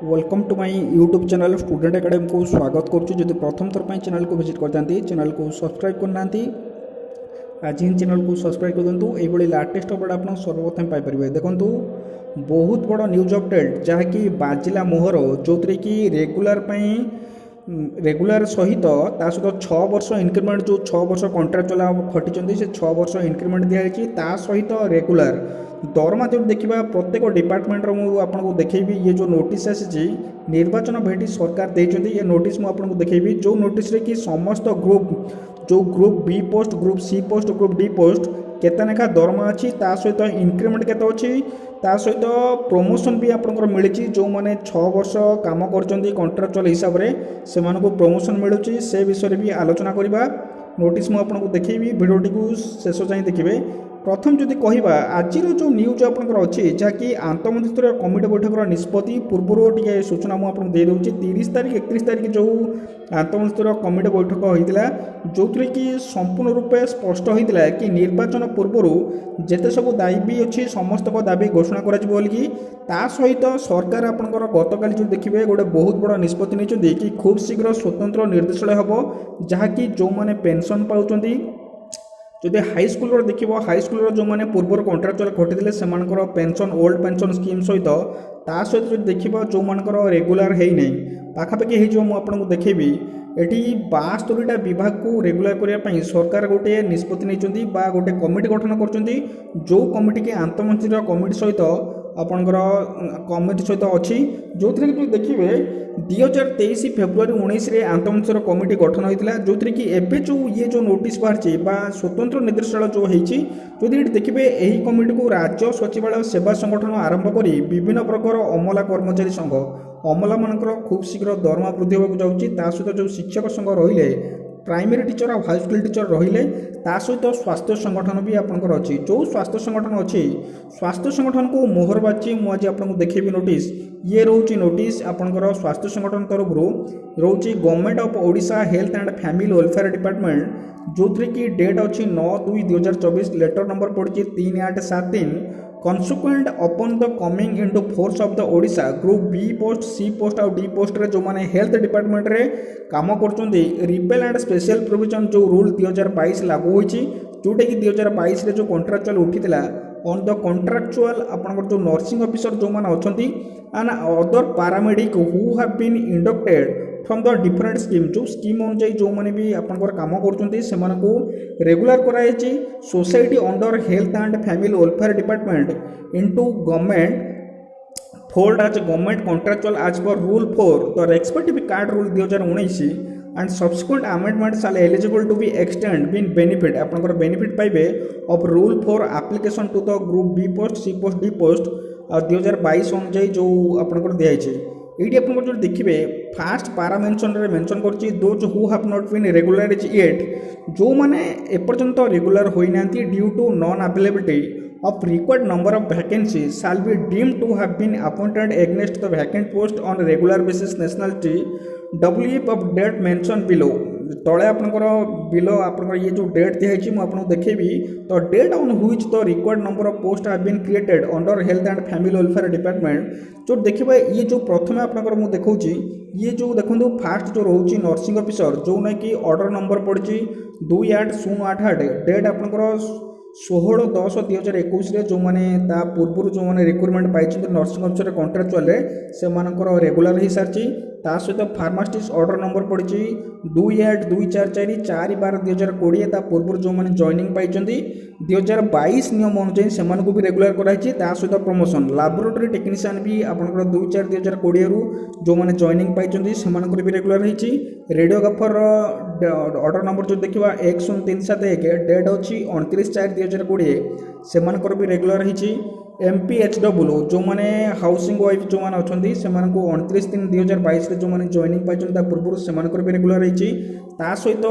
Welcome to my YouTube channel student academy को स्वागत करुँच। प्रथम थर पर चैनल को विजिट करते चैनल को सब्सक्राइब करना आज ही चैनल को सब्सक्राइब कर दिंतु। ये लाटेस्ट अपडेट आप सर्वप्रथम पाइपर। देखो बहुत बड़ न्यूज अपडेट जहाँकि बाजिला मोहर जो थी कि रेगुलर सहित ता सहित 6 वर्ष इंक्रीमेंट जो 6 वर्ष कंट्राक्चुअल खटी से 6 वर्ष इंक्रीमेंट दिखाई ता सहित रेगुलर दरमा जो देखा प्रत्येक डिपार्टमेंट आपको देखी ये जो नोटिस आसी निर्वाचन भेटी सरकार देते ये नोटिस मुझे देखी जो नोटिस कि समस्त group B post group C post group D post केते लेखा दरमा अच्छी सहित इंक्रीमेंट केते अच्छी सहित प्रमोशन भी आपंकर मिली जो मैंने 6 वर्ष काम कर कंट्राक्चुअल हिसाब से प्रमोशन मिलूँ से विषय भी आलोचना करवा। नोटिस मुझे देखी भिडियोटी को शेष जाए देखिए। प्रथम जदि कहवा आज जो न्यूज आपंकर अच्छी जहाँकि आंतमंत्री स्तर कमिटी बैठक निष्पत्ति पूर्व टे सूचना मुझे दे दूँ 30 तारीख 31 तारीख जो आंतमंत्री स्तर कमिटी बैठक होता जो कि संपूर्ण रूपे स्पष्ट होता कि निर्वाचन पूर्व जिते सब दाबी अच्छी समस्त दाबी घोषणा करा सहित सरकार आपंकर गतकाली जो देखिए गोटे बहुत बड़ निष्पत्ति नहीं कि खूब शीघ्र स्वतंत्र निर्देशालय हम जहाँकि जो मैंने पेंशन पाँच जदि हाईस्कल देख हाईस्कल जो मैंने पूर्व कंट्राक्चुअल खटी से पेंशन ओल्ड पेंशन स्कीम सहित सहित जो देखा जो मानकर रेगुलर है नहीं पाखापाखि हो देखी एटी 62टा विभाग को रेगुलर करने सरकार गोटे निष्पत्ति नहीं गोटे कमिटी गठन कर जो कमिटी की आंतमंत्री कमिटी सहित आपणकर कमिटी सहित अच्छी जो थी कि देखिए 2023 फेब्रुआरी 19 आंतमंत्री कमिटी गठन होता जो थी कि एवं जो ये जो नोटिस बाहरी स्वतंत्र निर्देशालय जो होती जो देखिए यही कमिटी को राज्य सचिवालय सेवा संगठन आरंभ कर विभिन्न प्रकार अमला कर्मचारी संघ अमला मानकर खूब शीघ्र दरमा वृद्धि होगा जाऊँगी सहित जो शिक्षक संघ रहिले प्राइमरी टीचर और हाई स्कूल टीचर रहिले सहित स्वास्थ्य संगठन भी आपंकर अच्छी जो स्वास्थ्य संगठन अच्छी स्वास्थ्य संगठन को मोहर बाजी मुझे आपको देखी नोटिस ये रोचे नोटिस आपंकर स्वास्थ्य संगठन तरफ रोचे government of Odisha health and family welfare department जो थी कि डेट अच्छी 9/2/2024 लेटर नंबर पड़ी 3873 consequent upon the coming into force of the Odisha group B post C post और डी पोस्ट रे जो माने हेल्थ डिपार्टमेंट रे काम करछन्ती रिपेल एंड स्पेशल प्रोविजन जो रूल 2022 लागू होईची जोटे कि 2022 रे जो कॉन्ट्रैक्चुअल उठीतिला ऑन द कॉन्ट्रैक्चुअल आपनकर जो नर्सिंग ऑफिसर जो माने अछंती and other paramedic who have been inducted from the different scheme जो स्कीम अनुसार जो मैंने भी आपंकर काम कर रेगुलर कराई society under health and family welfare department into government fold as government contractual as per rule 4 the respective कार्ड rule 2019 and subsequent amendments are eligible to be extend been benefit आपंकर बेनिफिट पाइबे of rule 4 application to the group B post C post D post 2022 अनुसार जो आपंकर दिखाई ये आप जो देखिए फास्ट पारा मेंशन कर those who have not been regularise yet जो मैंने एपर्यंत रेगुलर होना due to non availability of required number of vacancies shall be deemed to have been appointed against the vacant post on regular basis nationality WF of date mentioned below तले आपनकर below आपनकर ये जो date दिखाई मुझे देखेबी तो date on which the required number of post have been created under health and family welfare department जो देखिए ये जो प्रथम आपनकर मुझे देखौची ये जो देखो फास्ट जो रोची नर्सिंग ऑफिसर जो ना कि ऑर्डर नंबर पड़ी 2808 डेट आपनकर 16/10/2021 जो मैंने पूर्व जो मैंने रिक्रुटमेंट पाई नर्सिंग ऑफिसर कॉन्ट्रैक्चुअल से रेगुलर हो सारी सहित फार्मासिस्ट ऑर्डर नंबर पड़ी 28/244 4/12/2020 पूर्व जो मैंने जॉइनिंग पाई 2022 नियम अनुसार से भी रेगुलर कराई सहित प्रमोशन लैबोरेटरी टेक्नीशियन भी आपंकर 2/4/2020 जो मैंने जॉइनिंग पाई से भी रेगुलर होती रेडियोग्राफर ऑर्डर नंबर जो देखा 1037 डेट अच्छी 29/4/2020 से भी रेगुलर होती MPHW जो मैंने हाउसिंग वाइफ जो मैंने अच्छा से 29/3/2022 जो मैंने जॉइनिंग पाई पूर्व से भी रेगुलर होती सहित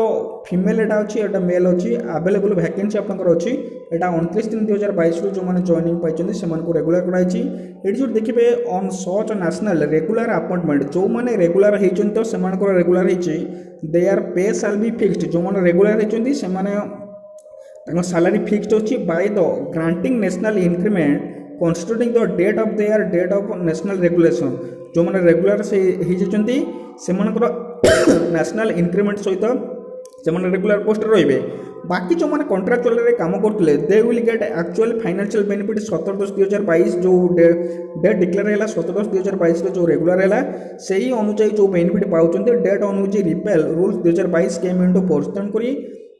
फीमेल एटा अच्छी एटा मेल अच्छी अवेलेबल वैकेंसी आपंकर अच्छी एटा 29/3/2022 जो मैंने जॉइनिंग पाई से रेगुलर कराई ये जो देखिए on such national regular appointment जो मैंने रेगुलर होती तो से रेगुलर होती दे आर पे शैल बी फिक्स्ड जो मैंने रेगुलर होती से सैलरी फिक्स्ड अच्छी by the granting national increment considering the date of their date of national regulation जो मैंने रेगुलर से से नेशनल इंक्रीमेंट सहित से रेगुलर पोस्ट रे बाकी जो मैंने कॉन्ट्राक्चुअल काम करते they will get actual financial benefit 17/10/2022 जो डेट डिक्लेयर है 17/10/2022 जो रेगुलर है से ही अनुजाई जो बेनिफिट पाँच डेट अनुजाई repeal rules 2022 came into force तेणुक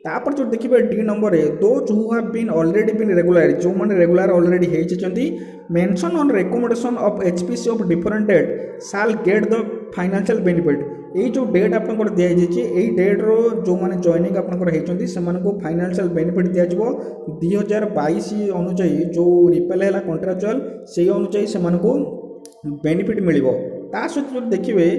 तापर जो देखिए डी नंबर है those who have been already been regular जो मैंने रेगुलर ऑलरेडी होती mention on recommendation of HPC of different date साल गेट द फाइनेंशियल बेनिफिट ये जो डेट आप दिखाई डेट्र जो मैंने जॉइनिंग आपंकर से फाइनेंशियल बेनिफिट दिज्व 2022 अनुजाई जो रिपेल है कॉन्ट्राक्चुअल से अनुजाई से बेनिफिट मिल सहित जो देखिए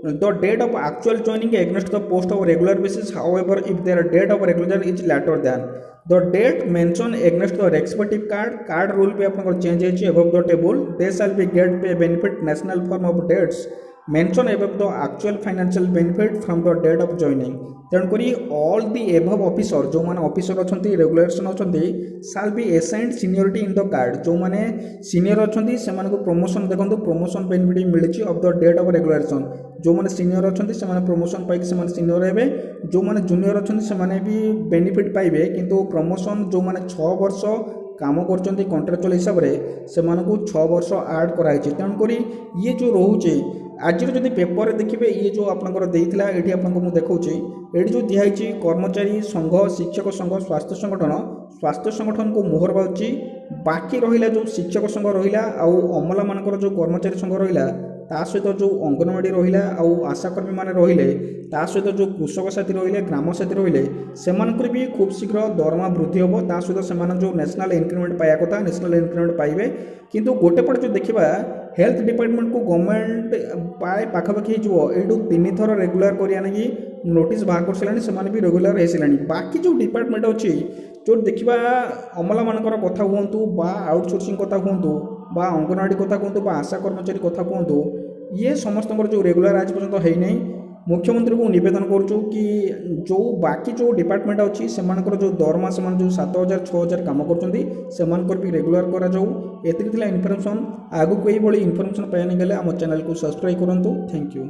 the date of actual joining against the post of regular basis however if their date of regular is later than the date mentioned against the respective card rule पे आपन change है above the table they shall be get pay benefit national form of dates mention above the actual financial benefit from the date of joining तेणुक all the above officer जो मैंने officer अच्छा regulation अच्छा shall be assigned seniority in the कार्ड जो मैंने senior अच्छा से प्रमोशन देखो प्रमोशन बेनिफिट मिली of the date of regulation जो मैंने सीनियर अच्छा प्रमोशन पाई सीनियर हे जो मैंने जूनियर अच्छा भी बेनिफिट पाइबे किंतु प्रमोशन जो मैंने 6 वर्ष काम कर कॉन्ट्राक्चुअल हिसाब से 6 वर्ष आड कराई तेणुक ये जो रोचे आज जब पेपर देखिए ये जो आपंकर देता ये आपको देखा ये जो दिखाई कर्मचारी संघ शिक्षक संघ स्वास्थ्य संगठन को मोहर बाजी बाकी रहा जो शिक्षक संघ रहा अमला मानकर जो कर्मचारी संघ रहा ता सहित जो अंगनवाड़ी रहा आशाकर्मी मैंने रहा सहित जो कृषक साथी रही ग्राम साथी रही से भी खूब शीघ्र दरमा वृद्धि हम ता सहित से जो नेशनल इंक्रीमेंट पाया कथा नेशनल इंक्रीमेंट पाइबे किंतु गोटे पटे जो देखा हेल्थ डिपार्टमेंट को गवर्नमेंट पाए पाखापाखि हो 3 थर रेगुलर करी नोटिस बाहर कर सारे से भी रेगुलर हो सारे बाकी जो डिपार्टमेंट अच्छी जो देखा अमला मानकर कथा हूँ बा आउटसोर्सिंग कथा हूँ बा अंगनवाड़ी कथा कहतु बा आशा कर्मचारी कथा कहतु ये समस्त जो रेगुलर आज पर्यटन है नहीं मुख्यमंत्री को निवेदन करूँ कि जो बाकी जो डिपार्टमेंट अच्छी से जो दरमा से जो 7,000 6,000 कम कर भी रेगुलर कराऊ इनफर्मेशन आगू को ये इनफर्मेशन पाने गले आम चैनल को सब्सक्राइब करूँ। Thank you.